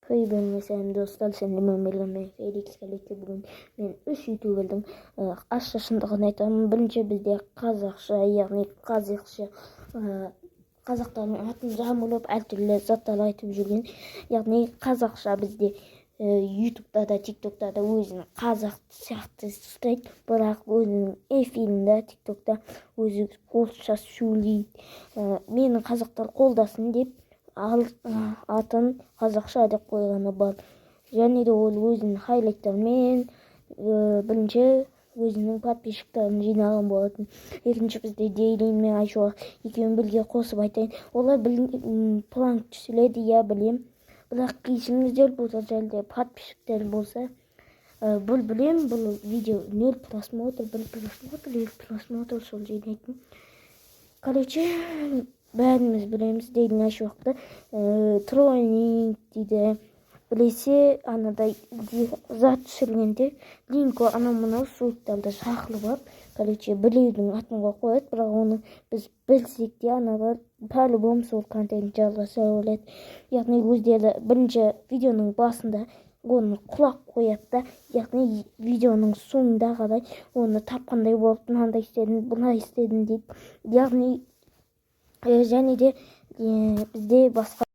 Mesela dostlar sen de memelerini Felix Galeti bugün ben 3 YouTube bildim. Aşağısındagını aytaman. Birinci bizde Қазақша, яғни Қазақша қазақтардың атын жамылып әртүрлі заттар айтып жүрген. Яғни Қазақша бізде YouTube'да да, TikTok'та да өзін қазақ сияқты ұстайды, бірақ өзінің эфирінде TikTok'та өзі орысша сөйлейді. Мені қазақтар қолдасын деп атын қазақша деп қойғаны бар. Және де ол өзінің хайлайттарымен бірінші өзінің подписчиктерін жинаған болатын. Екінші бізде Дейлин мен Айшуақ екеуін бірге қосып айтайын. Олар план түсіреді, я білем. Бірақ кейсіңіздер бұл жерде подписчиктер болса, бұл білем, бұл видео 0 просмотр, 1 просмотр, 2 просмотр сол жинайтын. Короче, бәріміз білеміз Дейлин Айшуақты троллинг дейді. Білесе, анадай зат түсіргенде линку анау мынау ссылкаларды шақырып алып, короче, біреудің атынға қояды, бірақ оны біз білсек те аналар по-любому сол контент жалғаса береді. Яғни өздері бірінші видеоның басында оны құлақ қояды да, яғни видеоның соңында қарай оны тапқандай болып, мынандай істедім, бұлай істедім дейді. Яғни және де бізде басқа